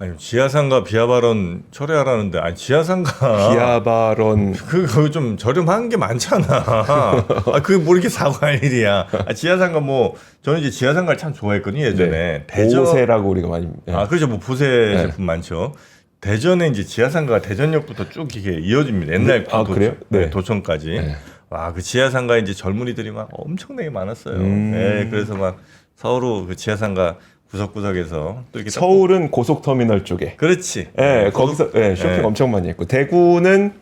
아니, 지하상가 비하발언 철회하라는데, 아니, 지하상가. 비하발언. 그거 좀 저렴한 게 많잖아. 아, 그게 뭐 이렇게 사과할 일이야. 아, 지하상가 뭐, 저는 이제 지하상가를 참 좋아했거든요, 예전에. 네. 대전. 보세라고 우리가 많이. 네. 아, 그렇죠. 뭐, 보세 제품 많죠. 대전에 이제 지하상가가 대전역부터 쭉 이렇게 이어집니다. 옛날 그래요? 네. 도청까지. 네. 와, 그 지하상가에 이제 젊은이들이 막 엄청나게 많았어요. 네, 그래서 막 서로 그 지하상가 구석구석에서 또 이렇게 서울은 고속터미널 쪽에. 그렇지. 네, 거기서 쇼핑 엄청 많이 했고 대구는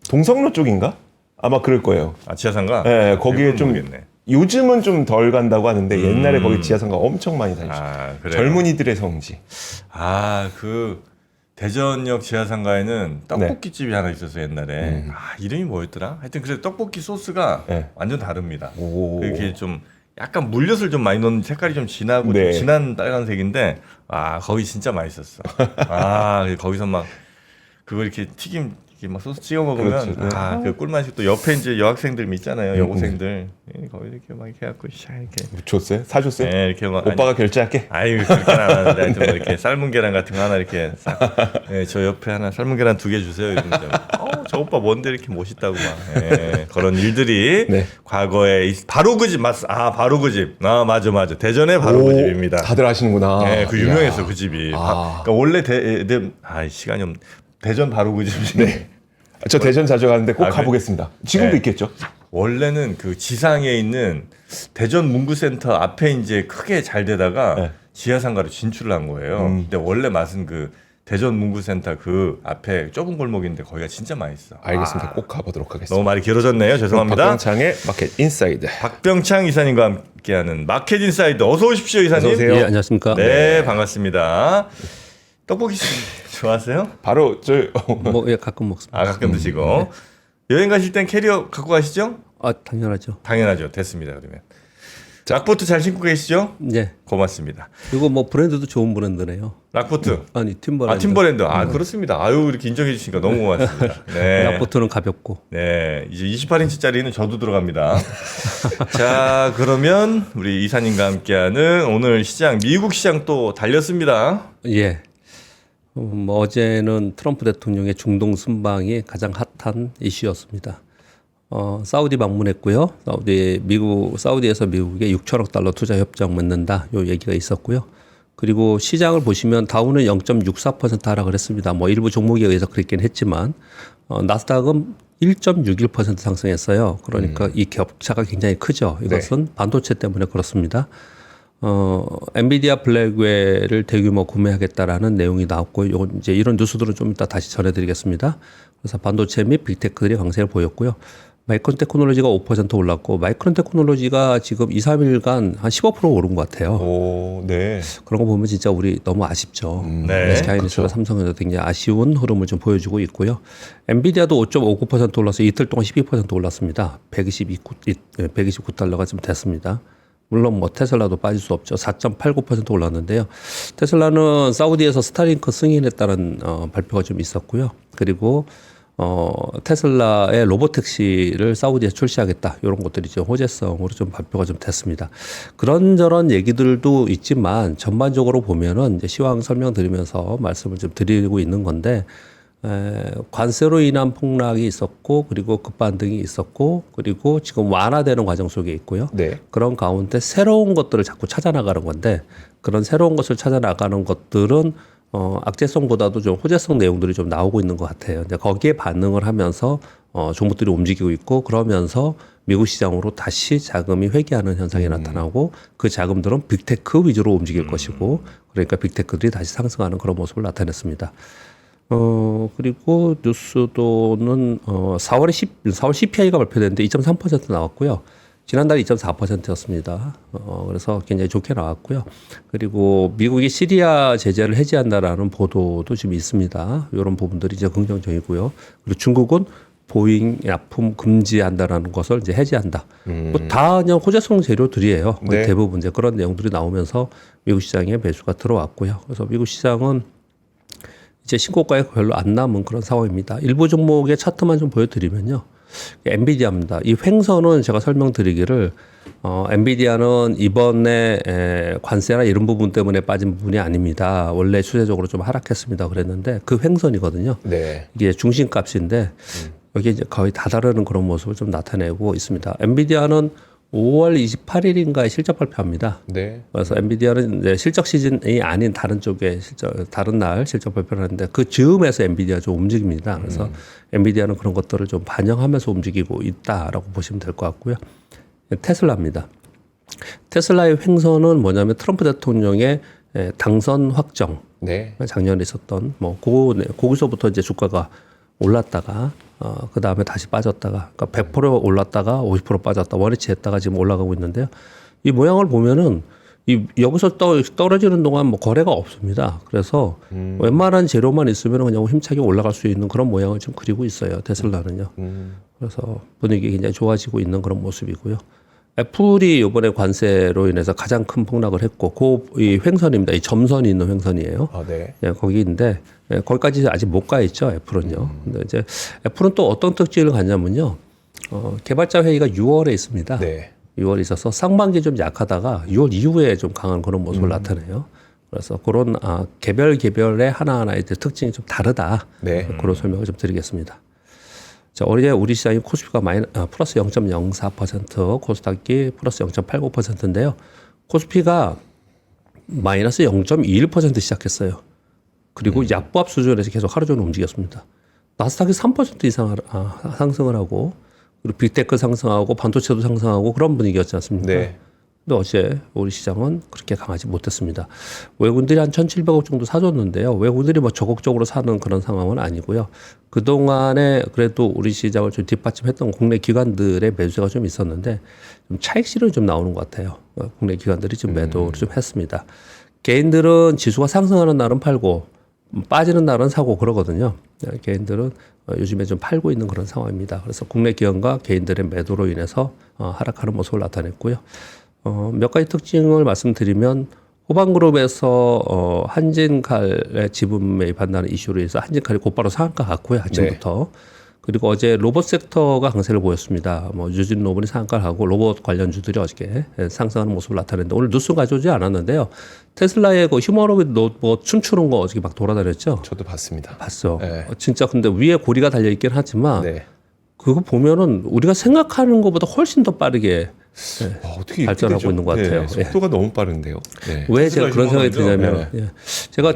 동성로 쪽인가? 아마 그럴 거예요. 아, 지하상가? 네, 거기에 좀 모르겠네. 요즘은 좀 덜 간다고 하는데 옛날에 거기 지하상가 엄청 많이 다녔어요. 아, 그래요? 젊은이들의 성지. 아, 그 대전역 지하상가에는 떡볶이집이 하나 있었어요, 옛날에. 아, 이름이 뭐였더라? 하여튼 그래서 떡볶이 소스가 네. 완전 다릅니다. 오. 그게 좀 약간 물엿을 좀 많이 넣은 색깔이 좀 진하고 네. 좀 진한 빨간색인데, 아, 거기 진짜 맛있었어. 아, 거기서 막 그거 이렇게 튀김 이렇게 막 소스 찍어 먹으면 그렇죠. 네. 아, 그 꿀맛이 또 옆에 이제 여학생들 있잖아요, 여고생들. 예, 거기 이렇게 막 이렇게 해갖고 샤 이렇게. 줬어요? 사줬어요? 네, 이렇게 막 오빠가 결제할게. 아유, 그렇게는 안 하는데 하여튼 뭐 이렇게 삶은 계란 같은 거 하나 이렇게 싹. 네, 저 옆에 하나 삶은 계란 2개 주세요. 이러면 저 오빠 뭔데 이렇게 멋있다고 막. 예, 그런 일들이 네. 과거에 바로 그 집 아, 바로 그 집. 아, 맞아. 대전에 바로 그 집입니다. 다들 아시는구나. 네, 그 유명했어 이야. 그 집이. 아. 그러니까 원래 시간이 없. 대전 바로 그 집이. 네. 저 대전 자주 가는데 꼭 아, 가보겠습니다. 지금도 네. 있겠죠? 원래는 그 지상에 있는 대전 문구센터 앞에 이제 크게 잘 되다가 네. 지하상가로 진출을 한 거예요. 근데 원래 맛은 그 대전 문구센터 그 앞에 좁은 골목인데 거기가 진짜 맛있어. 알겠습니다. 꼭 가보도록 하겠습니다. 너무 말이 길어졌네요. 죄송합니다. 박병창의 마켓 인사이드. 박병창 이사님과 함께하는 마켓 인사이드 어서 오십시오 이사님. 어서 오세요. 예, 안녕하십니까. 네, 반갑습니다. 떡볶이 좋아하세요? 바로 뭐, 예, 가끔 먹습니다. 아, 가끔 드시고. 여행 가실 땐 캐리어 갖고 가시죠? 아, 당연하죠. 당연하죠. 됐습니다. 그러면. 락보트 잘 신고 계시죠? 예. 고맙습니다. 이거 뭐 브랜드도 좋은 브랜드네요. 락보트. 아니, 팀버랜드. 아, 팀버랜드. 아, 그렇습니다. 아유, 이렇게 인정해 주시니까 너무 고맙습니다. 네. 락보트는 가볍고. 네. 이제 28인치짜리는 저도 들어갑니다. 자, 그러면 우리 이사님과 함께하는 오늘 시장, 미국 시장 또 달렸습니다. 예. 뭐 어제는 트럼프 대통령의 중동 순방이 가장 핫한 이슈였습니다. 사우디 방문했고요. 사우디에서 미국에 6천억 달러 투자 협정 맺는다. 요 얘기가 있었고요. 그리고 시장을 보시면 다우는 0.64% 하락을 했습니다. 뭐 일부 종목에 의해서 그랬긴 했지만 나스닥은 1.61% 상승했어요. 그러니까 이 격차가 굉장히 크죠. 이것은 반도체 때문에 그렇습니다. 엔비디아 블랙웰을 대규모 구매하겠다라는 내용이 나왔고, 이제 이런 뉴스들은 좀 이따 다시 전해드리겠습니다. 그래서 반도체 및 빅테크들이 강세를 보였고요. 마이크론 테크놀로지가 5% 올랐고, 마이크론 테크놀로지가 지금 2, 3일간 한 15% 오른 것 같아요. 오, 네. 그런 거 보면 진짜 우리 너무 아쉽죠. 네. SK하이닉스가 삼성에서 굉장히 아쉬운 흐름을 좀 보여주고 있고요. 엔비디아도 5.59% 올라서 이틀 동안 12% 올랐습니다. 129달러가 좀 됐습니다. 물론 뭐 테슬라도 빠질 수 없죠. 4.89% 올랐는데요. 테슬라는 사우디에서 스타링크 승인했다는 발표가 좀 있었고요. 그리고 테슬라의 로보택시를 사우디에 출시하겠다. 이런 것들이 좀 호재성으로 좀 발표가 좀 됐습니다. 그런저런 얘기들도 있지만 전반적으로 보면은 이제 시황 설명드리면서 말씀을 좀 드리고 있는 건데, 관세로 인한 폭락이 있었고, 그리고 급반등이 있었고, 그리고 지금 완화되는 과정 속에 있고요. 네. 그런 가운데 새로운 것들을 자꾸 찾아 나가는 건데, 그런 새로운 것을 찾아 나가는 것들은 악재성보다도 좀 호재성 내용들이 좀 나오고 있는 것 같아요. 이제 거기에 반응을 하면서 종목들이 움직이고 있고, 그러면서 미국 시장으로 다시 자금이 회귀하는 현상이 나타나고, 그 자금들은 빅테크 위주로 움직일 것이고, 그러니까 빅테크들이 다시 상승하는 그런 모습을 나타냈습니다. 그리고 뉴스도는 4월 CPI가 발표됐는데 2.3% 나왔고요. 지난달 2.4%였습니다. 그래서 굉장히 좋게 나왔고요. 그리고 미국이 시리아 제재를 해제한다라는 보도도 지금 있습니다. 이런 부분들이 이제 긍정적이고요. 그리고 중국은 보잉 납품 금지한다라는 것을 이제 해제한다. 뭐 다 그냥 호재성 재료들이에요. 네. 대부분 이제 그런 내용들이 나오면서 미국 시장에 매수가 들어왔고요. 그래서 미국 시장은 이제 신고가에 별로 안 남은 그런 상황입니다. 일부 종목의 차트만 좀 보여드리면요. 엔비디아입니다. 이 횡선은 제가 설명드리기를 엔비디아는 이번에 관세나 이런 부분 때문에 빠진 부분이 아닙니다. 원래 추세적으로 좀 하락했습니다. 그랬는데 그 횡선이거든요. 네. 이게 중심값인데 여기 이제 거의 다다르는 그런 모습을 좀 나타내고 있습니다. 엔비디아는 5월 28일인가에 실적 발표합니다. 네. 그래서 엔비디아는 이제 실적 시즌이 아닌 다른 쪽에 다른 날 실적 발표를 하는데 그 즈음에서 엔비디아 좀 움직입니다. 그래서 엔비디아는 그런 것들을 좀 반영하면서 움직이고 있다라고 보시면 될 것 같고요. 테슬라입니다. 테슬라의 횡선은 뭐냐면 트럼프 대통령의 당선 확정, 네. 작년에 있었던 거기서부터 이제 주가가 올랐다가 그 다음에 다시 빠졌다가 그러니까 100% 올랐다가 50% 빠졌다 원위치 했다가 지금 올라가고 있는데요. 이 모양을 보면은 여기서 떨어지는 동안 뭐 거래가 없습니다. 그래서 웬만한 재료만 있으면 그냥 힘차게 올라갈 수 있는 그런 모양을 좀 그리고 있어요. 테슬라는요. 그래서 분위기 굉장히 좋아지고 있는 그런 모습이고요. 애플이 이번에 관세로 인해서 가장 큰 폭락을 했고, 이 횡선입니다. 이 점선이 있는 횡선이에요. 아, 네. 예, 거기인데, 거기까지 아직 못 가 있죠, 애플은요. 근데 이제 애플은 또 어떤 특징을 갖냐면요. 개발자 회의가 6월에 있습니다. 네. 6월에 있어서 상반기 좀 약하다가 6월 이후에 좀 강한 그런 모습을 나타내요. 그래서 그런 개별의 하나하나의 특징이 좀 다르다. 네. 그런 설명을 좀 드리겠습니다. 자, 어제 우리 시장이 코스피가 플러스 0.04%, 코스닥이 플러스 0.89%인데요. 코스피가 마이너스 0.21% 시작했어요. 그리고 약보합 수준에서 계속 하루 종일 움직였습니다. 나스닥이 3% 이상 상승을 하고, 그리고 빅테크 상승하고 반도체도 상승하고 그런 분위기였지 않습니까? 네. 근데 어제 우리 시장은 그렇게 강하지 못했습니다. 외국인들이 한 1,700억 정도 사줬는데요. 외국인들이 뭐 적극적으로 사는 그런 상황은 아니고요. 그동안에 그래도 우리 시장을 좀 뒷받침했던 국내 기관들의 매수가 좀 있었는데 좀 차익 실현이 좀 나오는 것 같아요. 국내 기관들이 좀 매도를 좀 했습니다. 개인들은 지수가 상승하는 날은 팔고 빠지는 날은 사고 그러거든요. 개인들은 요즘에 좀 팔고 있는 그런 상황입니다. 그래서 국내 기관과 개인들의 매도로 인해서 하락하는 모습을 나타냈고요. 몇 가지 특징을 말씀드리면 호방그룹에서 한진칼의 지분 매입한다는 이슈로 해서 한진칼이 곧바로 상한가 갔고요. 아침부터. 네. 그리고 어제 로봇 섹터가 강세를 보였습니다. 뭐 유진 로봇이 상한가를 하고 로봇 관련주들이 어저께 상승하는 모습을 나타냈는데 오늘 뉴스 가져오지 않았는데요. 테슬라의 그 휴머노이드 로봇 춤추는 거 어저께 막 돌아다녔죠. 저도 봤습니다. 봤어. 네. 진짜 근데 위에 고리가 달려 있긴 하지만 네. 그거 보면은 우리가 생각하는 것보다 훨씬 더 빠르게 어떻게 발전하고 되죠? 있는 것 같아요. 네, 속도가 너무 빠른데요. 네. 왜 제가 그런 생각이 드냐면 제가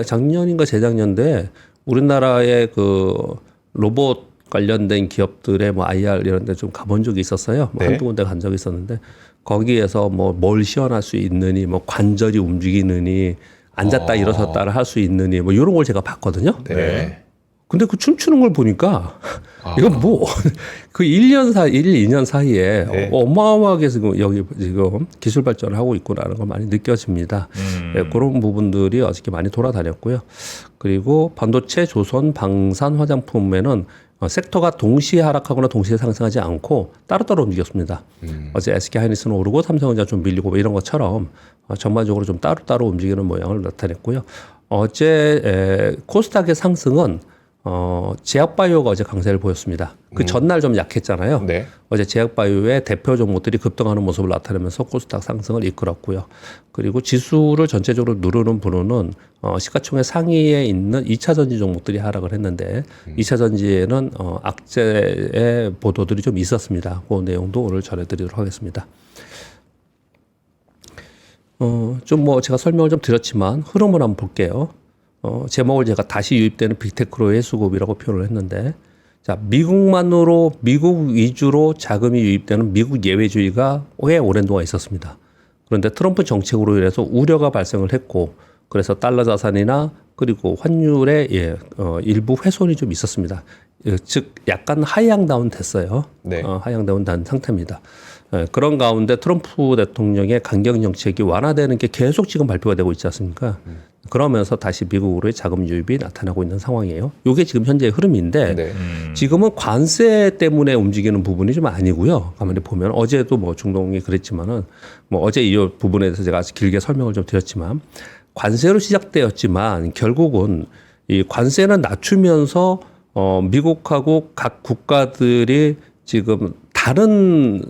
작년인가 재작년에 우리나라의 그 로봇 관련된 기업들의 뭐 IR 이런 데 좀 가본 적이 있었어요. 뭐 네. 한두 군데 간 적이 있었는데 거기에서 뭐 뭘 시연할 수 있느니 뭐 관절이 움직이느니 앉았다 일어섰다를 할 수 있느니 뭐 이런 걸 제가 봤거든요. 네. 근데 그 춤추는 걸 보니까 이건 뭐 그 1년 2년 사이에 네. 어마어마하게 지금 여기 지금 기술 발전을 하고 있구나라는 걸 많이 느껴집니다. 네, 그런 부분들이 어저께 많이 돌아다녔고요. 그리고 반도체, 조선, 방산, 화장품에는 섹터가 동시에 하락하거나 동시에 상승하지 않고 따로따로 움직였습니다. 어제 SK하이닉스는 오르고 삼성전자 좀 밀리고 뭐 이런 것처럼 전반적으로 좀 따로따로 움직이는 모양을 나타냈고요. 어제 코스닥의 상승은 제약바이오가 어제 강세를 보였습니다. 그 전날 좀 약했잖아요. 네. 어제 제약바이오의 대표 종목들이 급등하는 모습을 나타내면서 코스닥 상승을 이끌었고요. 그리고 지수를 전체적으로 누르는 부분은 시가총액 상위에 있는 2차 전지 종목들이 하락을 했는데 2차 전지에는 악재의 보도들이 좀 있었습니다. 그 내용도 오늘 전해드리도록 하겠습니다. 좀 뭐 제가 설명을 좀 드렸지만 흐름을 한번 볼게요. 제목을 제가 다시 유입되는 빅테크로의 수급이라고 표현을 했는데, 자, 미국 위주로 자금이 유입되는 미국 예외주의가 꽤 오랜 동안 있었습니다. 그런데 트럼프 정책으로 인해서 우려가 발생을 했고, 그래서 달러 자산이나 그리고 환율의 일부 훼손이 좀 있었습니다. 즉, 약간 하향다운 됐어요. 네. 하향다운 된 상태입니다. 그런 가운데 트럼프 대통령의 강경 정책이 완화되는 게 계속 지금 발표가 되고 있지 않습니까? 그러면서 다시 미국으로의 자금 유입이 나타나고 있는 상황이에요. 이게 지금 현재의 흐름인데 네. 지금은 관세 때문에 움직이는 부분이 좀 아니고요. 가만히 보면 어제도 뭐 중동이 그랬지만은 뭐 어제 이 부분에 대해서 제가 아주 길게 설명을 좀 드렸지만 관세로 시작되었지만 결국은 이 관세는 낮추면서 미국하고 각 국가들이 지금 다른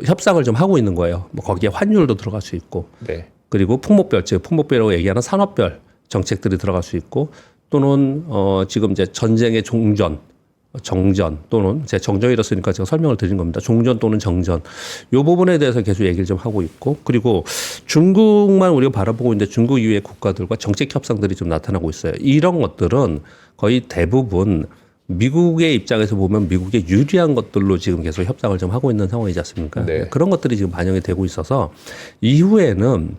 협상을 좀 하고 있는 거예요. 뭐 거기에 환율도 들어갈 수 있고, 네. 그리고 품목별, 즉 품목별이라고 얘기하는 산업별 정책들이 들어갈 수 있고, 또는 지금 이제 전쟁의 종전, 정전 또는 제 정전이라 쓰니까 제가 설명을 드린 겁니다. 종전 또는 정전 이 부분에 대해서 계속 얘기를 좀 하고 있고, 그리고 중국만 우리가 바라보고 있는데 중국 이외의 국가들과 정책 협상들이 좀 나타나고 있어요. 이런 것들은 거의 대부분 미국의 입장에서 보면 미국에 유리한 것들로 지금 계속 협상을 좀 하고 있는 상황이지 않습니까? 네. 그런 것들이 지금 반영이 되고 있어서 이후에는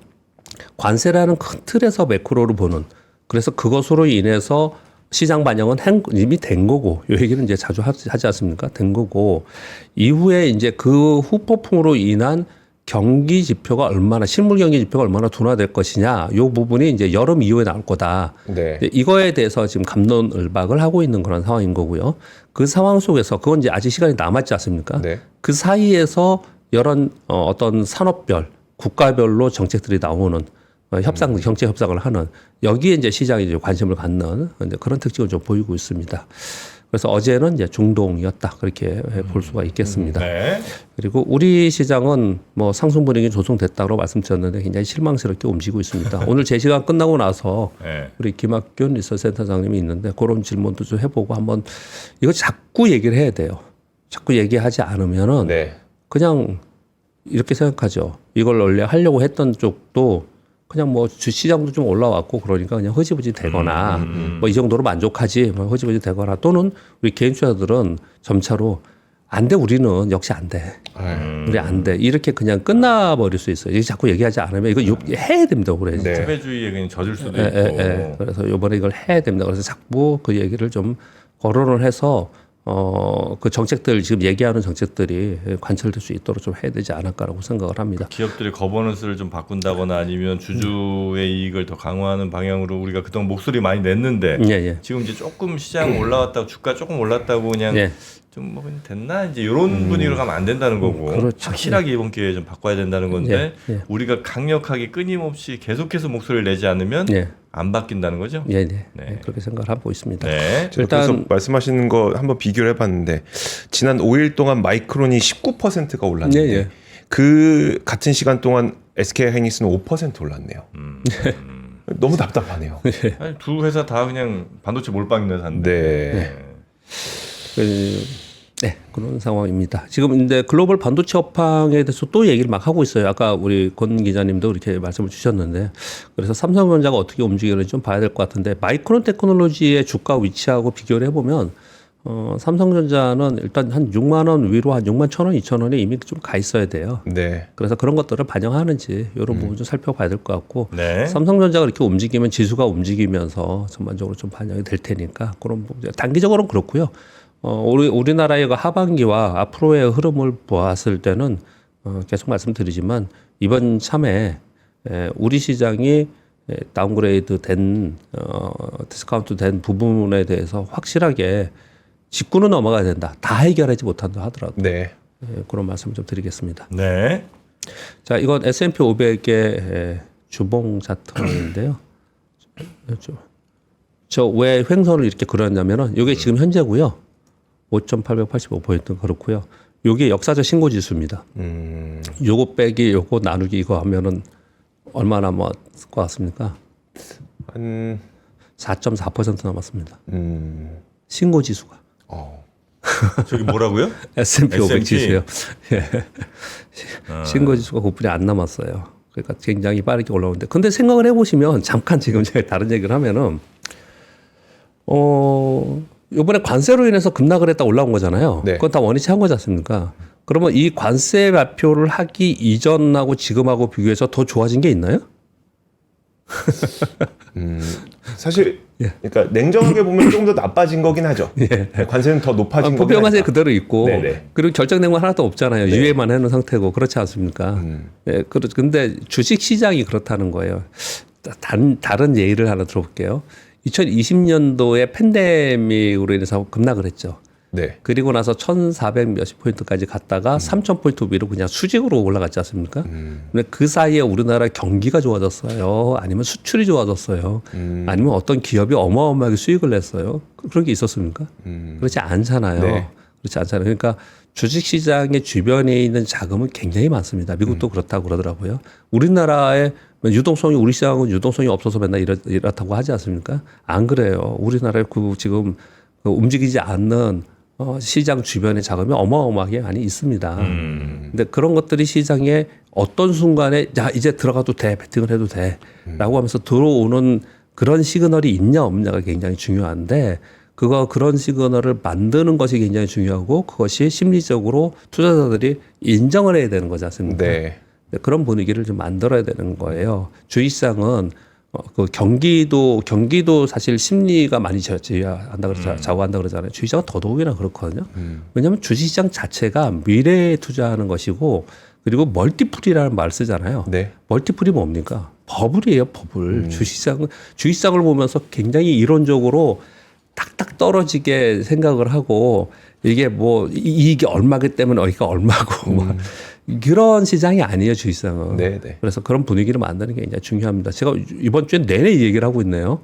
관세라는 큰 틀에서 매크로로 보는, 그래서 그것으로 인해서 시장 반영은 이미 된 거고, 이 얘기는 이제 자주 하지 않습니까? 된 거고, 이후에 이제 그 후폭풍으로 인한 경기 지표가 얼마나, 실물 경기 지표가 얼마나 둔화될 것이냐, 이 부분이 이제 여름 이후에 나올 거다. 네. 이거에 대해서 지금 갑론을박을 하고 있는 그런 상황인 거고요. 그 상황 속에서 그건 이제 아직 시간이 남았지 않습니까? 네. 그 사이에서 여러 어떤 산업별, 국가별로 정책들이 나오는 협상, 경제 협상을 하는, 여기에 이제 시장이 이제 관심을 갖는 이제 그런 특징을 좀 보이고 있습니다. 그래서 어제는 이제 중동이었다, 그렇게 볼 수가 있겠습니다. 네. 그리고 우리 시장은 뭐 상승 분위기 조성됐다고 말씀드렸는데 굉장히 실망스럽게 움직이고 있습니다. 오늘 제 시간 끝나고 나서 네. 우리 김학균 리서센터장님이 있는데 그런 질문도 좀 해보고 한번, 이거 자꾸 얘기를 해야 돼요. 자꾸 얘기하지 않으면은 네. 그냥 이렇게 생각하죠. 이걸 원래 하려고 했던 쪽도 그냥 뭐 주시장도 좀 올라왔고 그러니까 그냥 흐지부지 되거나 뭐 이 정도로 만족하지, 뭐 흐지부지 되거나, 또는 우리 개인 투자들은 점차로 안 돼, 우리는 역시 안 돼, 우리 안 돼, 이렇게 그냥 끝나버릴 수 있어요. 이게 자꾸 얘기하지 않으면 이거 해야 됩니다. 그래. 네. 패배주의에 그냥 젖을 수도 예, 있고. 그래서 이번에 이걸 해야 됩니다. 그래서 자꾸 그 얘기를 좀 거론을 해서 그 정책들, 지금 얘기하는 정책들이 관철될 수 있도록 좀 해야 되지 않을까라고 생각을 합니다. 기업들의 거버넌스를 좀 바꾼다거나 아니면 주주의 이익을 더 강화하는 방향으로 우리가 그동안 목소리 많이 냈는데 예. 지금 이제 조금 시장 올라왔다고, 주가 조금 올랐다고 그냥 예. 좀 뭐 그냥 됐나 이제 이런 분위기로 가면 안 된다는 거고, 그렇죠. 확실하게 이번 기회에 좀 바꿔야 된다는 건데 예. 우리가 강력하게 끊임없이 계속해서 목소리를 내지 않으면 예. 안 바뀐다는 거죠. 네. 네. 그렇게 생각을 하고 있습니다. 네. 제가 일단- 그래서 말씀하시는 거 한번 비교를 해봤는데 지난 5일 동안 마이크론이 19%가 올랐는데 예. 그 같은 시간 동안 SK 하이닉스는 5% 올랐네요. 너무 답답하네요. 아니, 두 회사 다 그냥 반도체 몰빵 회사인데. 네. 그런 상황입니다. 지금 근데 글로벌 반도체 업황에 대해서 또 얘기를 막 하고 있어요. 아까 우리 권 기자님도 이렇게 말씀을 주셨는데, 그래서 삼성전자가 어떻게 움직이는지 좀 봐야 될 것 같은데, 마이크론 테크놀로지의 주가 위치하고 비교를 해보면 삼성전자는 일단 한 6만 원 위로 한 6만 1천 원, 2천 원에 이미 좀 가 있어야 돼요. 네. 그래서 그런 것들을 반영하는지 이런 부분 좀 살펴봐야 될 것 같고, 네. 삼성전자가 이렇게 움직이면 지수가 움직이면서 전반적으로 좀 반영이 될 테니까 그런 부분, 단기적으로는 그렇고요. 우리나라의 그 하반기와 앞으로의 흐름을 보았을 때는 계속 말씀드리지만 이번 참에 우리 시장이 다운그레이드 된 디스카운트 된 부분에 대해서 확실하게 짚고는 넘어가야 된다. 다 해결하지 못한다 하더라도 네. 그런 말씀을 좀 드리겠습니다. 네. 자, 이건 S&P 500의 주봉 차트인데요. 저 왜 횡선을 이렇게 그렸냐면은 이게 지금 현재고요. 5,885포인트 그렇고요. 이게 역사적 신고 지수입니다. 요거 빼기 요거 나누기 이거 하면은 얼마 남았을 것 같습니까? 한 4.4% 남았습니다. 신고 지수가. 저기 뭐라고요? S&P 500 S&P? 지수요. 예. 신고 지수가 9분이 안 남았어요. 그러니까 굉장히 빠르게 올라오는데, 근데 생각을 해보시면 잠깐 지금 제가 다른 얘기를 하면은 이번에 관세로 인해서 급락을 했다 올라온 거잖아요. 네. 그건 다 원위치 한 거지 않습니까? 그러면 이 관세 발표를 하기 이전하고 지금하고 비교해서 더 좋아진 게 있나요? 사실 예. 그러니까 냉정하게 보면 조금 더 나빠진 거긴 하죠. 관세는 더 높아진 거긴 보편 관세 하니까. 그대로 있고, 네네. 그리고 결정된 건 하나도 없잖아요. 유예만 해놓은 상태고, 그렇지 않습니까? 예, 근데 주식 시장이 그렇다는 거예요. 다른 예를 하나 들어볼게요. 2020년도에 팬데믹으로 인해서 급락을 했죠. 네. 그리고 나서 1,400 몇십 포인트까지 갔다가 3,000포인트 위로 그냥 수직으로 올라갔지 않습니까? 근데 그 사이에 우리나라 경기가 좋아졌어요. 아니면 수출이 좋아졌어요. 아니면 어떤 기업이 어마어마하게 수익을 냈어요. 그런 게 있었습니까? 그렇지 않잖아요. 네. 그렇지 않잖아요. 그러니까 주식시장의 주변에 있는 자금은 굉장히 많습니다. 미국도 그렇다고 그러더라고요. 우리나라의 유동성이 우리 시장은 유동성이 없어서 맨날 이렇다고 하지 않습니까? 안 그래요. 우리나라에 지금 움직이지 않는 시장 주변의 자금이 어마어마하게 많이 있습니다. 근데 그런 것들이 시장에 어떤 순간에 야 이제 들어가도 돼, 베팅을 해도 돼라고 하면서 들어오는 그런 시그널이 있냐 없냐가 굉장히 중요한데 그런 시그널을 만드는 것이 굉장히 중요하고 그것이 심리적으로 투자자들이 인정을 해야 되는 거지 않습니까? 네. 그런 분위기를 좀 만들어야 되는 거예요. 주식시장은 그 경기도 사실 심리가 많이 좌우한다 그러잖아요. 주식시장은 더더욱이나 그렇거든요. 왜냐하면 주식시장 자체가 미래에 투자하는 것이고 그리고 멀티플이라는 말 쓰잖아요. 네. 멀티플이 뭡니까? 버블이에요, 버블. 주식시장을 보면서 굉장히 이론적으로 딱딱 떨어지게 생각을 하고 이게 뭐 이익이 얼마기 때문에 여기가 얼마고 막 그런 시장이 아니에요, 주식시장은. 네, 네. 그래서 그런 분위기를 만드는 게 굉장히 중요합니다. 제가 이번 주에 내내 이 얘기를 하고 있네요.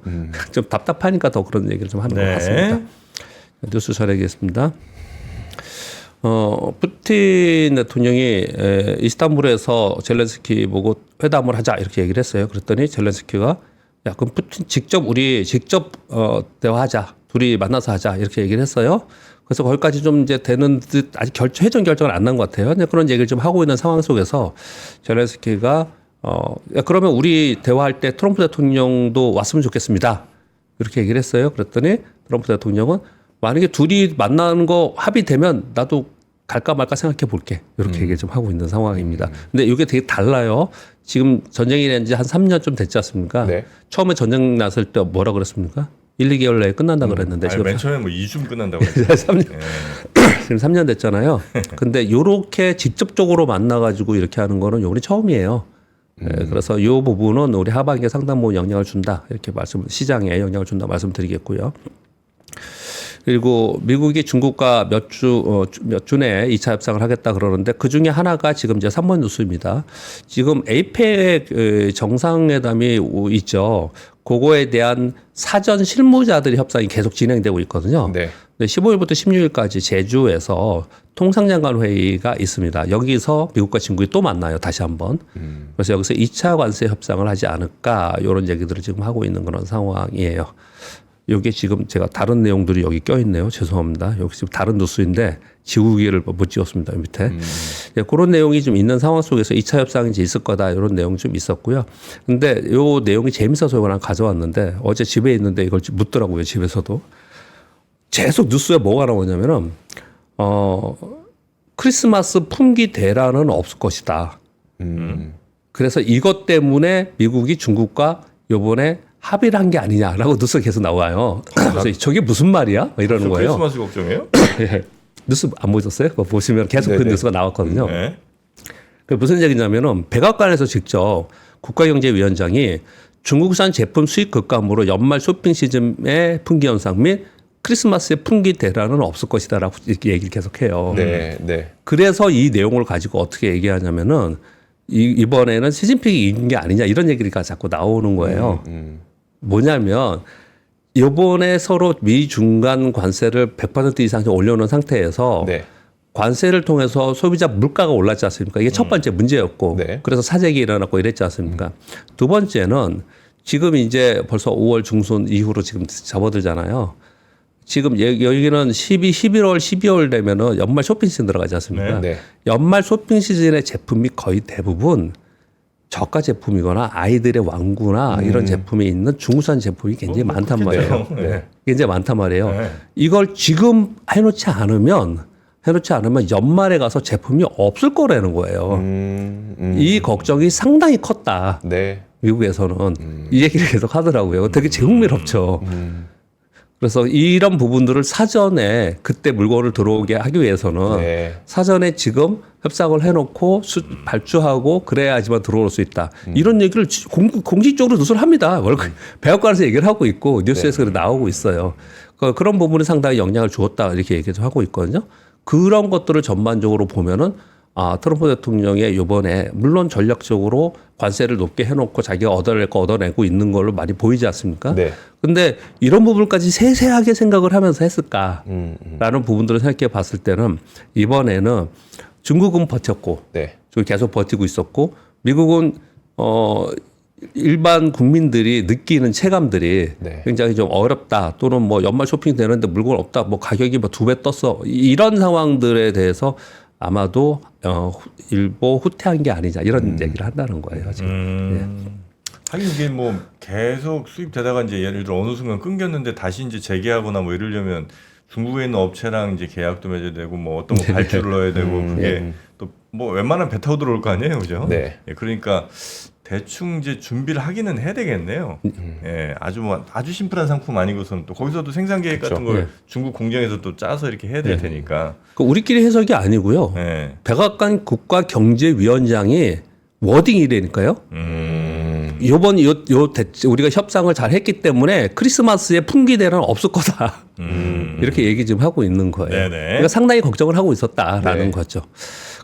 좀 답답하니까 더 그런 얘기를 좀 하는 것 같습니다. 뉴스 전해드리겠습니다. 푸틴 대통령이 이스탄불에서 젤렌스키 보고 회담을 하자 이렇게 얘기를 했어요. 그랬더니 젤렌스키가 야, 그럼 푸틴 직접 대화하자. 둘이 만나서 하자. 이렇게 얘기를 했어요. 그래서 거기까지 좀 이제 되는 듯 아직 최종 결정은 안 난 것 같아요. 그런 얘기를 좀 하고 있는 상황 속에서 젤렌스키가 야, 그러면 우리 대화할 때 트럼프 대통령도 왔으면 좋겠습니다. 이렇게 얘기를 했어요. 그랬더니 트럼프 대통령은 만약에 둘이 만나는 거 합의되면 나도 갈까 말까 생각해 볼게. 이렇게 얘기를 좀 하고 있는 상황입니다. 근데 이게 되게 달라요. 지금 전쟁이 된 지 한 3년 좀 됐지 않습니까? 네. 처음에 전쟁 났을 때 뭐라 그랬습니까? 1, 2개월 내에 끝난다 그랬는데 지금 맨 처음에 뭐 2주 끝난다고 했어요. 3년, 지금 3년 됐잖아요. 근데 요렇게 직접적으로 만나가지고 이렇게 하는 거는 요번이 처음이에요. 그래서 이 부분은 우리 하반기에 상당 부분 영향을 준다. 이렇게 시장에 영향을 준다 말씀드리겠고요. 그리고 미국이 중국과 몇 주 내에 2차 협상을 하겠다 그러는데 그 중에 하나가 지금 이제 3번 뉴스입니다. 지금 에이펙 정상회담이 있죠. 그거에 대한 사전 실무자들이 협상이 계속 진행되고 있거든요. 네. 15일부터 16일까지 제주에서 통상장관 회의가 있습니다. 여기서 미국과 중국이 또 만나요. 다시 한번. 그래서 여기서 2차 관세 협상을 하지 않을까 이런 얘기들을 지금 하고 있는 그런 상황이에요. 여기 지금 제가 다른 내용들이 여기 껴있네요. 죄송합니다. 여기 지금 다른 뉴스인데 지우개를 못 찍었습니다. 밑에. 네, 그런 내용이 좀 있는 상황 속에서 2차 협상이 이제 있을 거다. 이런 내용이 좀 있었고요. 근데 요 내용이 재밌어서 이걸 하나 가져왔는데 어제 집에 있는데 이걸 묻더라고요. 집에서도. 계속 뉴스에 뭐가 나오냐면은, 크리스마스 품귀 대란은 없을 것이다. 그래서 이것 때문에 미국이 중국과 요번에 합의를 한 게 아니냐라고 뉴스가 계속 나와요. 그래서 저게 무슨 말이야? 이러는 거예요. 크리스마스 걱정이에요? 예. 뉴스 안 보셨어요? 그거 보시면 계속 그 네네. 뉴스가 나왔거든요. 네. 그 무슨 얘기냐면은 백악관에서 직접 국가경제위원장이 중국산 제품 수입 급감으로 연말 쇼핑 시즌의 품귀 현상 및 크리스마스의 품귀 대란은 없을 것이다라고 이렇게 얘기를 계속해요. 네. 네. 그래서 이 내용을 가지고 어떻게 얘기하냐면은 이번에는 시진핑이 이긴 게 아니냐 이런 얘기가 자꾸 나오는 거예요. 뭐냐면 이번에 서로 미 중간 관세를 100% 이상 올려놓은 상태에서 네. 관세를 통해서 소비자 물가가 올랐지 않습니까? 이게 첫 번째 문제였고 네. 그래서 사재기 일어났고 이랬지 않습니까? 두 번째는 지금 이제 벌써 5월 중순 이후로 지금 접어들잖아요. 지금 여기는 11월, 12월 되면은 연말 쇼핑 시즌 들어가지 않습니까? 네. 연말 쇼핑 시즌의 제품이 거의 대부분 저가 제품이거나 아이들의 왕구나 이런 제품이 있는 중국산 제품이 굉장히 많단 말이에요. 네. 굉장히 많단 말이에요. 네. 이걸 지금 해놓지 않으면 연말에 가서 제품이 없을 거라는 거예요. 이 걱정이 상당히 컸다. 네. 미국에서는 이 얘기를 계속 하더라고요. 되게 제국미럽죠. 그래서 이런 부분들을 사전에 그때 물건을 들어오게 하기 위해서는 네. 사전에 지금 협상을 해놓고 발주하고 그래야지만 들어올 수 있다. 이런 얘기를 공식적으로 누설 합니다. 백악관에서 얘기를 하고 있고 뉴스에서 나오고 있어요. 그런 부분이 상당히 영향을 주었다 이렇게 얘기도 하고 있거든요. 그런 것들을 전반적으로 보면은 트럼프 대통령의 이번에 물론 전략적으로 관세를 높게 해놓고 자기가 얻어낼 거 얻어내고 있는 걸로 많이 보이지 않습니까? 네. 근데 이런 부분까지 세세하게 생각을 하면서 했을까라는 부분들을 생각해 봤을 때는 이번에는 중국은 버텼고 네. 계속 버티고 있었고 미국은 일반 국민들이 느끼는 체감들이 네. 굉장히 좀 어렵다 또는 뭐 연말 쇼핑 되는데 물건 없다 뭐 가격이 뭐 2배 떴어 이런 상황들에 대해서 아마도 일부 후퇴한 게 아니냐 이런 얘기를 한다는 거예요 지금. 하긴 이게 뭐 계속 수입되다가 이제 예를 들어 어느 순간 끊겼는데 다시 이제 재개하거나 뭐 이러려면 중국에 있는 업체랑 이제 계약도 맺어야 되고 뭐 어떤 거 발주를 넣어야 되고 그게 또 뭐 웬만하면 배 타고 들어올 거 아니에요, 그죠? 네. 예, 그러니까 대충 이제 준비를 하기는 해야 되겠네요. 예, 아주 심플한 상품 아니고서는 또 거기서도 생산 계획 같은 걸 중국 공장에서 또 짜서 이렇게 해야 될 테니까. 그 우리끼리 해석이 아니고요. 예. 백악관 국가경제위원장이 워딩이라니까요. 요번 우리가 협상을 잘 했기 때문에 크리스마스에 풍기대란 없을 거다. 이렇게 얘기 지금 하고 있는 거예요. 네네. 그러니까 상당히 걱정을 하고 있었다라는 네. 거죠.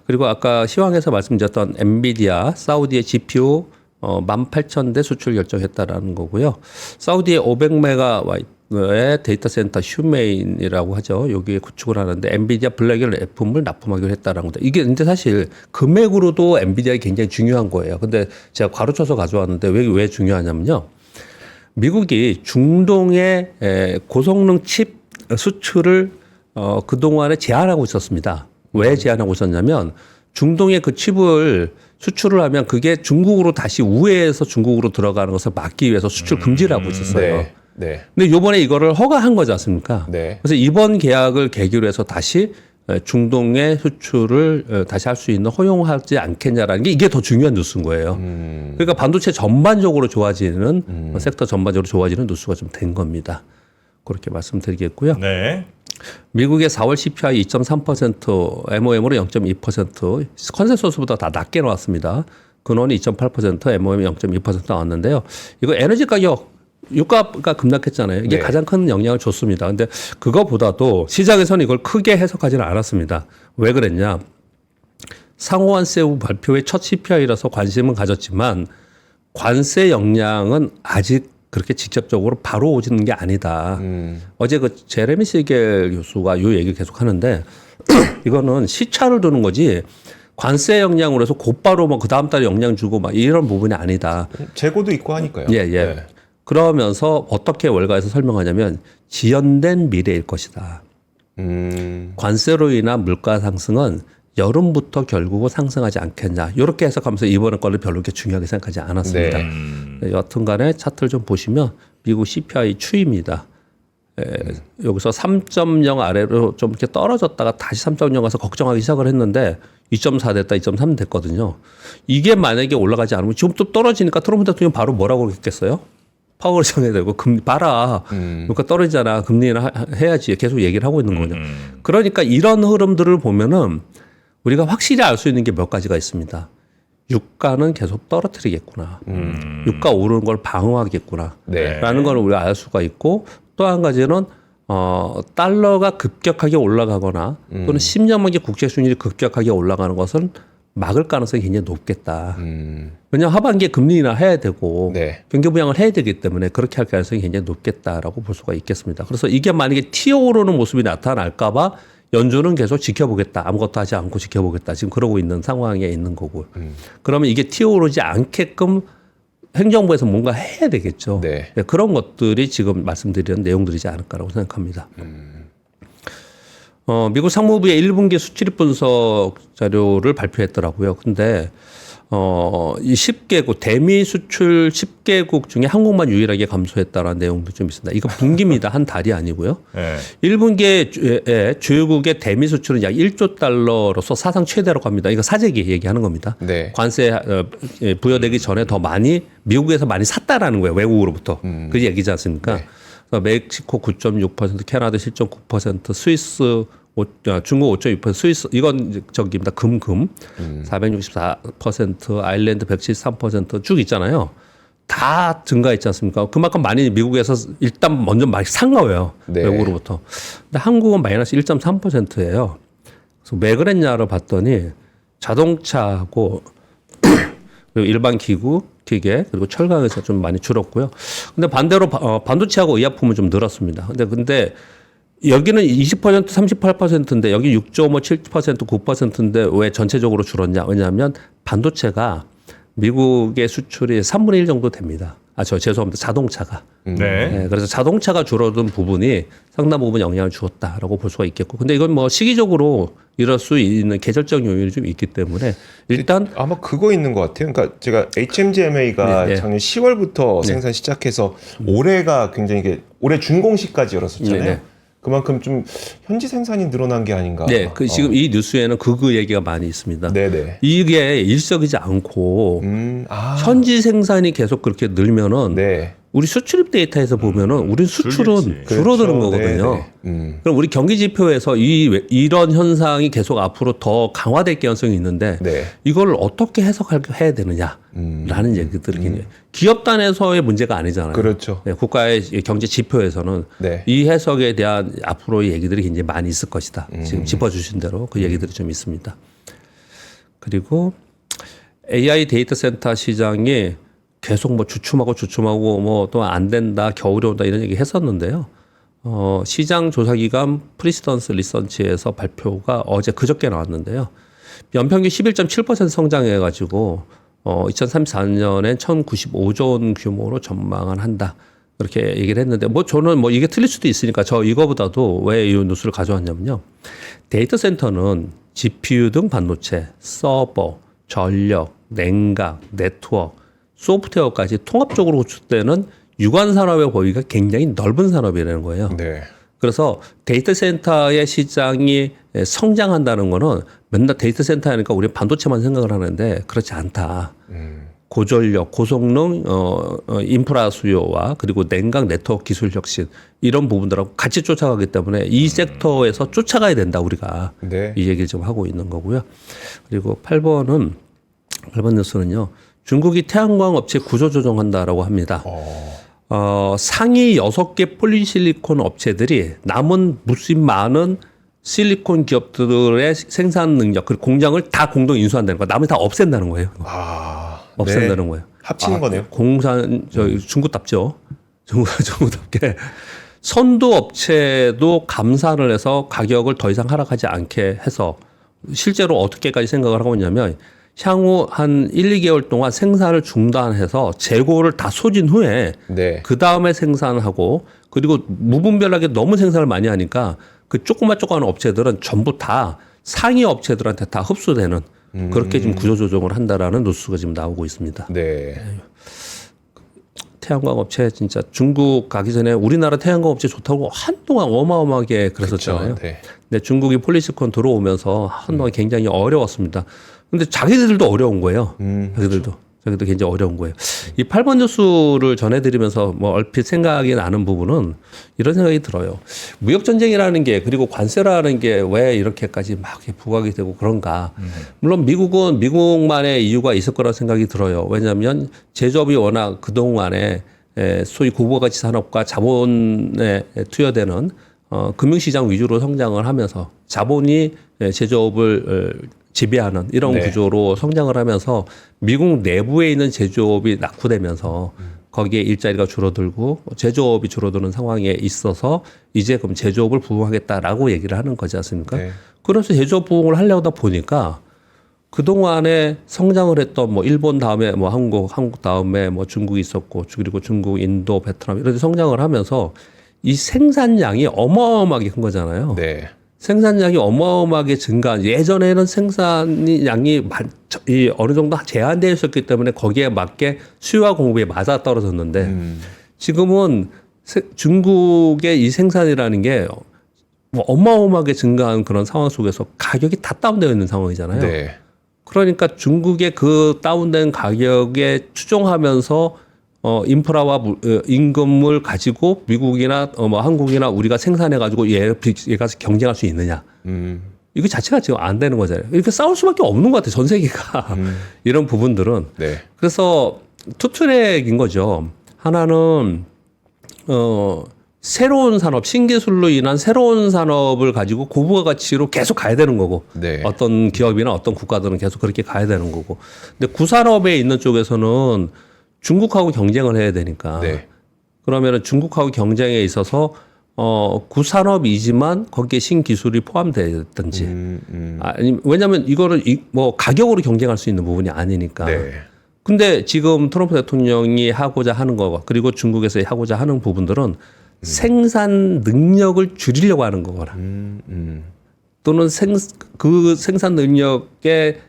그리고 아까 시황에서 말씀드렸던 엔비디아, 사우디의 GPU 18,000대 수출 결정했다라는 거고요. 사우디의 500메가와트의 데이터 센터 휴메인이라고 하죠. 여기에 구축을 하는데 엔비디아 블랙을 F물 납품하기로 했다라는 겁니다. 이게 근데 사실 금액으로도 엔비디아가 굉장히 중요한 거예요. 근데 제가 괄호쳐서 가져왔는데 왜 중요하냐면요. 미국이 중동의 고성능 칩 수출을 그동안에 제한하고 있었습니다. 왜 제한하고 있었냐면 중동의 그 칩을 수출을 하면 그게 중국으로 다시 우회해서 중국으로 들어가는 것을 막기 위해서 수출 금지를 하고 있었어요. 네. 네. 근데 이번에 이거를 허가한 거지 않습니까? 네. 그래서 이번 계약을 계기로 해서 다시 중동의 수출을 다시 할 수 있는 허용하지 않겠냐라는 게 이게 더 중요한 뉴스인 거예요. 그러니까 반도체 전반적으로 좋아지는 섹터 전반적으로 좋아지는 뉴스가 좀 된 겁니다. 그렇게 말씀드리겠고요. 네. 미국의 4월 CPI 2.3%, MOM으로 0.2%, 컨센서스보다 다 낮게 나왔습니다. 근원이 2.8%, MOM 0.2% 나왔는데요. 이거 에너지 가격, 유가가 급락했잖아요. 이게 네. 가장 큰 영향을 줬습니다. 근데 그거보다도 시장에서는 이걸 크게 해석하지는 않았습니다. 왜 그랬냐? 상호관세 후 발표의 첫 CPI라서 관심은 가졌지만 관세 영향은 아직 그렇게 직접적으로 바로 오지는 게 아니다. 어제 그 제레미 시겔 교수가 이 얘기를 계속 하는데 이거는 시차를 두는 거지 관세 영향으로 해서 곧바로 뭐 그 다음 달에 영향 주고 막 이런 부분이 아니다. 재고도 있고 하니까요. 예. 네. 그러면서 어떻게 월가에서 설명하냐면 지연된 미래일 것이다. 관세로 인한 물가 상승은 여름부터 결국은 상승하지 않겠냐. 이렇게 해석하면서 이번에 거를 별로 그렇게 중요하게 생각하지 않았습니다. 여튼 간에 차트를 좀 보시면 미국 CPI 추이입니다. 여기서 3.0 아래로 좀 이렇게 떨어졌다가 다시 3.0 가서 걱정하기 시작을 했는데 2.4 됐다, 2.3 됐거든요. 이게 만약에 올라가지 않으면 지금 또 떨어지니까 트럼프 대통령 바로 뭐라고 그랬겠어요? 파워를 정해야 되고 금리 봐라. 그러니까 떨어지잖아. 금리는 해야지. 계속 얘기를 하고 있는 거죠. 그러니까 이런 흐름들을 보면은 우리가 확실히 알 수 있는 게 몇 가지가 있습니다. 유가는 계속 떨어뜨리겠구나. 유가 오르는 걸 방어하겠구나. 네. 라는 걸 우리가 알 수가 있고 또 한 가지는 달러가 급격하게 올라가거나 또는 10년 만기 국제 수익률이 급격하게 올라가는 것은 막을 가능성이 굉장히 높겠다. 왜냐하면 하반기에 금리 인하 해야 되고 네. 경기 부양을 해야 되기 때문에 그렇게 할 가능성이 굉장히 높겠다라고 볼 수가 있겠습니다. 그래서 이게 만약에 튀어오르는 모습이 나타날까 봐 연준은 계속 지켜보겠다. 아무것도 하지 않고 지켜보겠다. 지금 그러고 있는 상황에 있는 거고요. 그러면 이게 튀어오르지 않게끔 행정부에서 뭔가 해야 되겠죠. 네. 네, 그런 것들이 지금 말씀드리는 내용들이지 않을까라고 생각합니다. 미국 상무부의 1분기 수출입 분석 자료를 발표했더라고요. 근데 이 10개국 대미 수출 10개국 중에 한국만 유일하게 감소했다라는 내용도 좀 있습니다. 이거 분기입니다. 한 달이 아니고요. 네. 1분기에 주요국의 대미 수출은 약 1조 달러로서 사상 최대로 갑니다. 이거 사재기 얘기하는 겁니다. 네. 관세 부여되기 전에 더 많이 미국에서 많이 샀다라는 거예요. 외국으로부터. 그 얘기지 않습니까? 네. 그래서 멕시코 9.6%, 캐나다 7.9%, 스위스 중국 5.6%, 스위스 이건 이제 저기입니다. 금 464%, 아일랜드 173%쭉 있잖아요. 다 증가했지 않습니까? 그만큼 많이 미국에서 일단 먼저 많이 산 거예요. 네. 외국으로부터. 근데 한국은 마이너스 1.3%예요. 그래서 왜 그랬냐를 봤더니 자동차하고 그리고 일반 기구, 기계 그리고 철강에서 좀 많이 줄었고요. 근데 반대로 반도체하고 의약품은 좀 늘었습니다. 근데 여기는 20% 38%인데 여기 6.5, 7%, 9%인데 왜 전체적으로 줄었냐? 왜냐하면 반도체가 미국의 수출이 3분의 1 정도 됩니다. 죄송합니다. 자동차가. 네, 그래서 자동차가 줄어든 부분이 상당 부분 영향을 주었다라고 볼 수가 있겠고. 근데 이건 뭐 시기적으로 이럴 수 있는 계절적 요인이 좀 있기 때문에 일단 아마 그거 있는 것 같아요. 그러니까 제가 HMGMA가 네, 네. 작년 10월부터 생산 시작해서 올해가 굉장히 올해 준공식까지 열었었잖아요. 네, 네. 그만큼 좀 현지 생산이 늘어난 게 아닌가. 네, 지금 이 뉴스에는 그 얘기가 많이 있습니다. 네네. 이게 일석이지 않고 현지 생산이 계속 그렇게 늘면은 네. 우리 수출입 데이터에서 보면은 우리 수출은 줄겠지. 줄어드는 그렇죠. 거거든요. 네네. 그럼 우리 경기 지표에서 이런 현상이 계속 앞으로 더 강화될 가능성이 있는데 네. 이걸 어떻게 해석해야 되느냐라는 얘기들이 기업 단에서의 문제가 아니잖아요. 그렇죠. 네, 국가의 경제 지표에서는 네. 이 해석에 대한 앞으로의 얘기들이 굉장히 많이 있을 것이다. 지금 짚어주신 대로 그 얘기들이 좀 있습니다. 그리고 AI 데이터 센터 시장이 계속 뭐 주춤하고 뭐 또 안 된다, 겨울이 온다 이런 얘기 했었는데요. 시장 조사기관 프리시던스 리서치에서 발표가 그저께 나왔는데요. 연평균 11.7% 성장해가지고 2034년엔 1,095조 원 규모로 전망을 한다. 그렇게 얘기를 했는데 저는 이게 틀릴 수도 있으니까 이거보다도 왜 이 뉴스를 가져왔냐면요. 데이터 센터는 GPU 등 반도체, 서버, 전력, 냉각, 네트워크, 소프트웨어까지 통합적으로 구축되는 유관 산업의 범위가 굉장히 넓은 산업이라는 거예요. 네. 그래서 데이터 센터의 시장이 성장한다는 거는 맨날 데이터 센터 하니까 우리 반도체만 생각을 하는데 그렇지 않다. 고전력, 고성능, 인프라 수요와 그리고 냉각 네트워크 기술 혁신 이런 부분들하고 같이 쫓아가기 때문에 이 섹터에서 쫓아가야 된다 우리가 네. 이 얘기를 좀 하고 있는 거고요. 그리고 8번 뉴스는요. 중국이 태양광 업체 구조 조정한다라고 합니다. 상위 6개 폴리실리콘 업체들이 남은 무수히 많은 실리콘 기업들의 생산 능력 그리고 공장을 다 공동 인수한다는 거. 남은 다 없앤다는 거예요. 없앤다는 네. 거예요. 합치는 거네요. 중국답죠. 중국답게 선도 업체도 감산을 해서 가격을 더 이상 하락하지 않게 해서 실제로 어떻게까지 생각을 하고 있냐면 향후 한 1, 2개월 동안 생산을 중단해서 재고를 다 쏟은 후에 네. 그 다음에 생산하고 그리고 무분별하게 너무 생산을 많이 하니까 그 조그만 업체들은 전부 다 상위 업체들한테 다 흡수되는 그렇게 지금 구조조정을 한다라는 뉴스가 지금 나오고 있습니다. 네. 태양광 업체 진짜 중국 가기 전에 우리나라 태양광 업체 좋다고 한동안 어마어마하게 그랬었잖아요. 그렇죠. 네. 근데 중국이 폴리시콘 들어오면서 한동안 굉장히 어려웠습니다. 근데 자기들도 어려운 거예요. 자기도 굉장히 어려운 거예요. 이 8번 뉴스를 전해드리면서 얼핏 생각이 나는 부분은 이런 생각이 들어요. 무역전쟁이라는 게 그리고 관세라는 게 왜 이렇게까지 막 부각이 되고 그런가. 물론 미국은 미국만의 이유가 있을 거라 생각이 들어요. 왜냐하면 제조업이 워낙 그동안에 소위 고부가치 산업과 자본에 투여되는 금융시장 위주로 성장을 하면서 자본이 제조업을 지배하는 이런 네. 구조로 성장을 하면서 미국 내부에 있는 제조업이 낙후되면서 거기에 일자리가 줄어들고 제조업이 줄어드는 상황에 있어서 이제 그럼 제조업을 부흥하겠다라고 얘기를 하는 거지 않습니까? 네. 그래서 제조업 부흥을 하려다 보니까 그동안에 성장을 했던 일본 다음에 한국 다음에 중국이 있었고 그리고 중국, 인도, 베트남 이런 데 성장을 하면서 이 생산량이 어마어마하게 큰 거잖아요. 네. 생산량이 어마어마하게 증가한 예전에는 생산량이 어느 정도 제한되어 있었기 때문에 거기에 맞게 수요와 공급이 맞아 떨어졌는데 지금은 중국의 이 생산이라는 게 어마어마하게 증가한 그런 상황 속에서 가격이 다 다운되어 있는 상황이잖아요. 네. 그러니까 중국의 그 다운된 가격에 추종하면서 인프라와 임금을 가지고 미국이나 뭐 한국이나 우리가 생산해 가지고 얘가 경쟁할 수 있느냐. 이거 자체가 지금 안 되는 거잖아요. 이렇게 싸울 수밖에 없는 것 같아요. 전 세계가. 이런 부분들은. 네. 그래서 투트랙인 거죠. 하나는 새로운 산업, 신기술로 인한 새로운 산업을 가지고 고부가 가치로 계속 가야 되는 거고, 네. 어떤 기업이나 어떤 국가들은 계속 그렇게 가야 되는 거고. 근데 구산업에 있는 쪽에서는 중국하고 경쟁을 해야 되니까. 네. 그러면은 중국하고 경쟁에 있어서 구산업이지만 거기에 신기술이 포함되든지. 아니, 왜냐하면 이거를 뭐 가격으로 경쟁할 수 있는 부분이 아니니까. 네. 근데 지금 트럼프 대통령이 하고자 하는 거 그리고 중국에서 하고자 하는 부분들은 생산 능력을 줄이려고 하는 거거나 또는 그 생산 능력의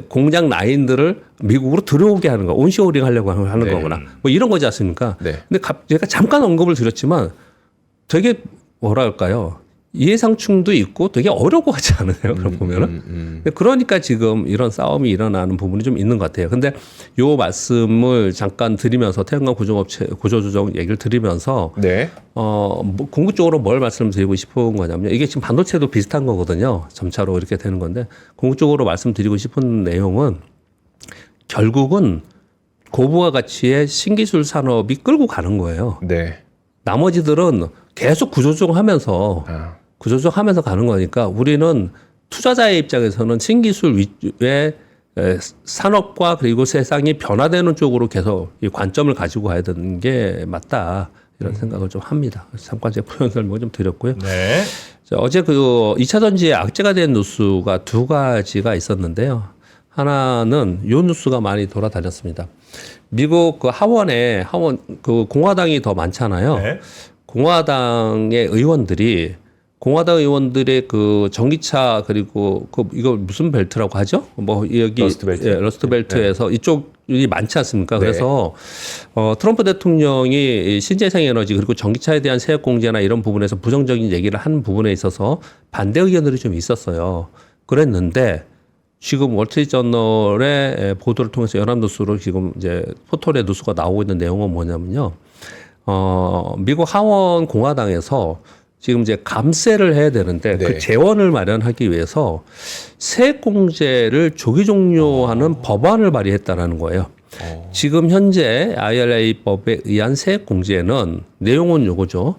공장 라인들을 미국으로 들어오게 하는 거, 온쇼어링 하려고 하는 네. 거거나 뭐 이런 거지 않습니까? 네. 근데 제가 잠깐 언급을 드렸지만 되게 뭐랄까요? 이해상충도 있고 되게 어려워하지 않으세요? 그런 보면은. 그러니까 지금 이런 싸움이 일어나는 부분이 좀 있는 것 같아요. 근데 요 말씀을 잠깐 드리면서 태양광 구조업체 구조조정 얘기를 드리면서 네. 뭐 궁극적으로 뭘 말씀드리고 싶은 거냐면 이게 지금 반도체도 비슷한 거거든요. 점차로 이렇게 되는 건데 궁극적으로 말씀드리고 싶은 내용은 결국은 고부가 가치의 신기술 산업이 끌고 가는 거예요. 네. 나머지들은 계속 구조조정하면서 구조조정하면서 가는 거니까 우리는 투자자의 입장에서는 신기술 위주의 산업과 그리고 세상이 변화되는 쪽으로 계속 이 관점을 가지고 가야 되는 게 맞다 이런 생각을 좀 합니다. 그래서 잠깐 제가 표현 설명을 좀 드렸고요. 네. 자, 어제 그 2차 전지에 악재가 된 뉴스가 두 가지가 있었는데요. 하나는 요 뉴스가 많이 돌아다녔습니다. 미국 그 하원 그 공화당이 더 많잖아요. 네. 공화당 의원들의 그 전기차 그리고 이거 무슨 벨트라고 하죠? 뭐 여기 러스트 벨트. 러스트 벨트에서 이쪽이 많지 않습니까? 네. 그래서 트럼프 대통령이 신재생 에너지 그리고 전기차에 대한 세액 공제나 이런 부분에서 부정적인 얘기를 한 부분에 있어서 반대 의견들이 좀 있었어요. 그랬는데 지금 월트리트저널의 보도를 통해서 연합뉴스로 지금 이제 포털에 뉴스가 나오고 있는 내용은 뭐냐면요. 미국 하원 공화당에서 지금 이제 감세를 해야 되는데 네. 그 재원을 마련하기 위해서 세액 공제를 조기 종료하는 법안을 발의했다라는 거예요. 지금 현재 IRA법에 의한 세액 공제는 내용은 요거죠.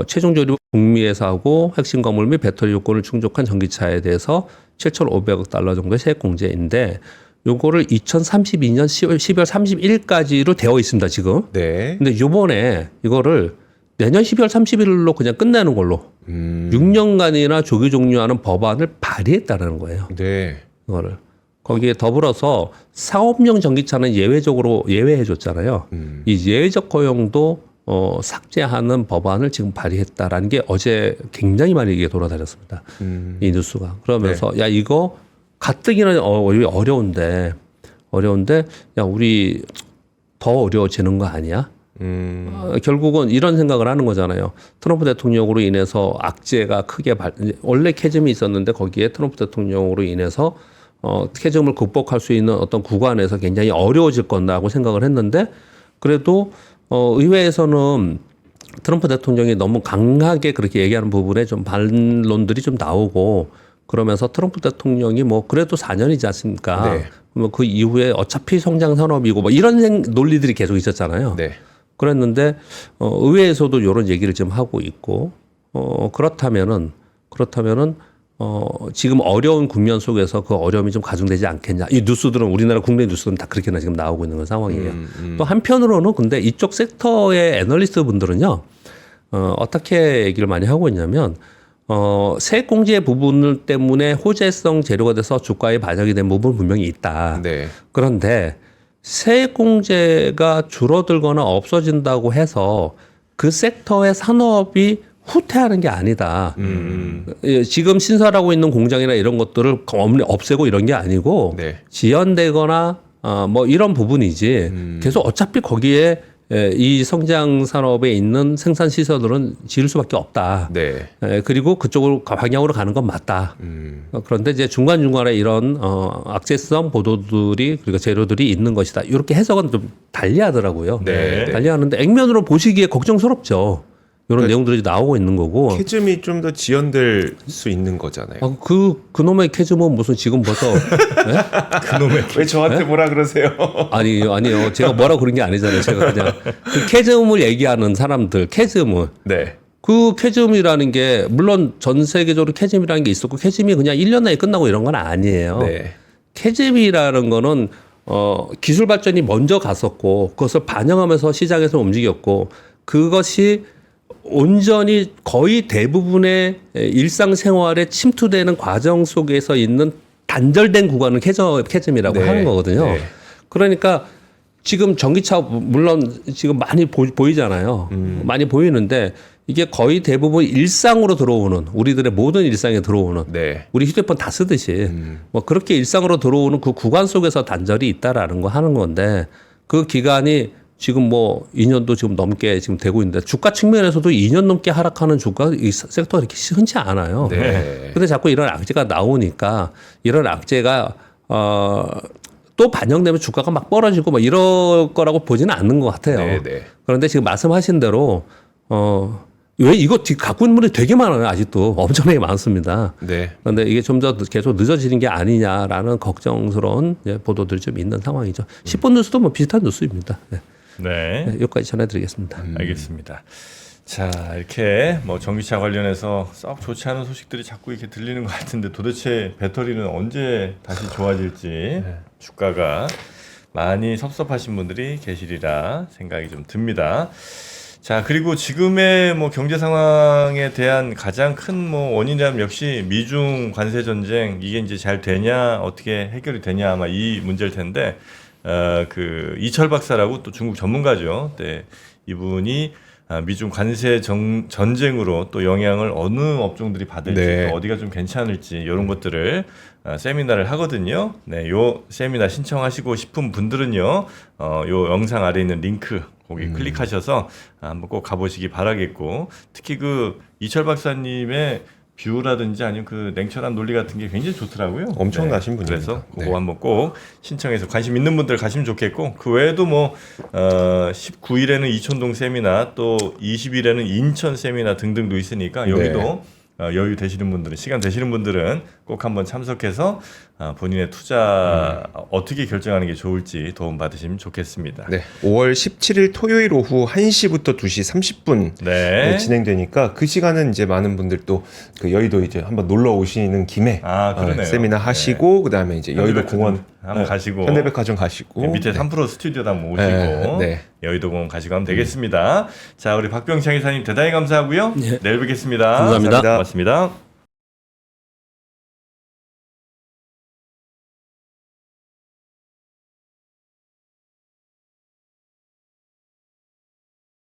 최종 조립 북미에서 하고 핵심 건물 및 배터리 요건을 충족한 전기차에 대해서 7,500억 달러 정도의 세액 공제인데 요거를 2032년 12월 31일까지로 되어 있습니다, 지금. 네. 근데 요번에 이거를 내년 12월 31일로 그냥 끝내는 걸로 6년간이나 조기 종료하는 법안을 발의했다는 거예요. 네. 이거를. 거기에 더불어서 사업용 전기차는 예외적으로 예외해 줬잖아요. 이 예외적 허용도 삭제하는 법안을 지금 발의했다라는 게 어제 굉장히 많이 이게 돌아다녔습니다. 이 뉴스가. 그러면서 야 이거 가뜩이나 어려운데 야 우리 더 어려워지는 거 아니야? 결국은 이런 생각을 하는 거잖아요. 트럼프 대통령으로 인해서 악재가 크게 원래 캐즘이 있었는데 거기에 트럼프 대통령으로 인해서 캐즘을 극복할 수 있는 어떤 구간에서 굉장히 어려워질 건다고 생각을 했는데 그래도 의회에서는 트럼프 대통령이 너무 강하게 그렇게 얘기하는 부분에 좀 반론들이 좀 나오고 그러면서 트럼프 대통령이 뭐 그래도 4년이지 않습니까? 네. 그러면 그 이후에 어차피 성장 산업이고 뭐 이런 논리들이 계속 있었잖아요. 네. 그랬는데 의회에서도 이런 얘기를 지금 하고 있고 그렇다면은 지금 어려운 국면 속에서 그 어려움이 좀 가중되지 않겠냐. 이 뉴스들은 우리나라 국내 뉴스들은 다 그렇게나 지금 나오고 있는 그런 상황이에요. 또 한편으로는 근데 이쪽 섹터의 애널리스트 분들은요. 어떻게 얘기를 많이 하고 있냐면 세액 공제 부분을 때문에 호재성 재료가 돼서 주가에 반영이 된 부분은 분명히 있다. 네. 그런데 세액 공제가 줄어들거나 없어진다고 해서 그 섹터의 산업이 후퇴하는 게 아니다. 지금 신설하고 있는 공장이나 이런 것들을 없애고 이런 게 아니고 네. 지연되거나 뭐 이런 부분이지 계속 어차피 거기에 이 성장 산업에 있는 생산 시설들은 지을 수밖에 없다. 네. 그리고 그쪽으로 방향으로 가는 건 맞다. 그런데 이제 중간 중간에 이런 악재성 보도들이 그리고 재료들이 있는 것이다. 이렇게 해석은 좀 달리하더라고요. 네. 달리하는데 액면으로 보시기에 걱정스럽죠. 이런 내용들이 나오고 있는 거고. 캐즘이 좀 더 지연될 수 있는 거잖아요. 그놈의 캐즘은 무슨 지금 벌써 그놈의 왜 저한테 뭐라 그러세요? 아니요. 제가 뭐라고 그런 게 아니잖아요. 제가 그냥 그 캐즘을 얘기하는 사람들, 캐즘을. 네. 그 캐즘이라는 게 물론 전 세계적으로 캐즘이라는 게 있었고 캐즘이 그냥 1년 내에 끝나고 이런 건 아니에요. 네. 캐즘이라는 거는 기술 발전이 먼저 갔었고 그것을 반영하면서 시장에서 움직였고 그것이 온전히 거의 대부분의 일상생활에 침투되는 과정 속에서 있는 단절된 구간을 캐즘이라고 네. 하는 거거든요. 네. 그러니까 지금 전기차 물론 지금 많이 보이잖아요. 많이 보이는데 이게 거의 대부분 일상으로 들어오는 우리들의 모든 일상에 들어오는 네. 우리 휴대폰 다 쓰듯이 뭐 그렇게 일상으로 들어오는 그 구간 속에서 단절이 있다라는 거 하는 건데 그 기간이 지금 뭐 2년도 지금 넘게 지금 되고 있는데 주가 측면에서도 2년 넘게 하락하는 주가 이 섹터가 이렇게 흔치 않아요. 네. 근데 자꾸 이런 악재가 나오니까 이런 악재가 또 반영되면 주가가 막 떨어지고 막 이럴 거라고 보지는 않는 것 같아요. 네, 네. 그런데 지금 말씀하신 대로 왜 이거 갖고 있는 분이 되게 많아요. 아직도 엄청나게 많습니다. 네. 그런데 이게 좀 더 계속 늦어지는 게 아니냐라는 걱정스러운 보도들이 좀 있는 상황이죠. 10분 뉴스도 뭐 비슷한 뉴스입니다. 네. 네. 여기까지 전해드리겠습니다. 알겠습니다. 자, 이렇게 뭐 전기차 관련해서 썩 좋지 않은 소식들이 자꾸 이렇게 들리는 것 같은데 도대체 배터리는 언제 다시 좋아질지 주가가 많이 섭섭하신 분들이 계시리라 생각이 좀 듭니다. 자, 그리고 지금의 뭐 경제 상황에 대한 가장 큰 뭐 원인이라면 역시 미중 관세 전쟁 이게 이제 잘 되냐 어떻게 해결이 되냐 아마 이 문제일 텐데 그 이철 박사라고 또 중국 전문가죠. 네, 이분이 미중 관세 전쟁으로 또 영향을 어느 업종들이 받을지 네. 또 어디가 좀 괜찮을지 이런 것들을 세미나를 하거든요. 네, 요 세미나 신청하시고 싶은 분들은요, 요 영상 아래 있는 링크 거기 클릭하셔서 한번 꼭 가보시기 바라겠고, 특히 그 이철 박사님의 뷰라든지 아니면 그 냉철한 논리 같은 게 굉장히 좋더라고요. 엄청나신 분입니다. 그래서 그거 네. 한번 꼭 신청해서 관심 있는 분들 가시면 좋겠고, 그 외에도 뭐 19일에는 이촌동 세미나 또 20일에는 인천 세미나 등등도 있으니까 여기도 네. 여유 되시는 분들은 시간 되시는 분들은 꼭 한번 참석해서 본인의 투자 어떻게 결정하는 게 좋을지 도움 받으시면 좋겠습니다. 네. 5월 17일 토요일 오후 1시부터 2시 30분 네. 진행되니까 그 시간은 이제 많은 분들 또 그 여의도 이제 한번 놀러 오시는 김에 그러네요. 세미나 하시고 그다음에 이제 여의도 공원 한번 가시고 현대백화점 가시고 밑에 네. 3프로 스튜디오도 한번 오시고 네. 여의도공원 가시고 하면 되겠습니다. 자, 우리 박병창 이사님 대단히 감사하고요. 네. 내일 뵙겠습니다. 감사합니다. 고맙습니다.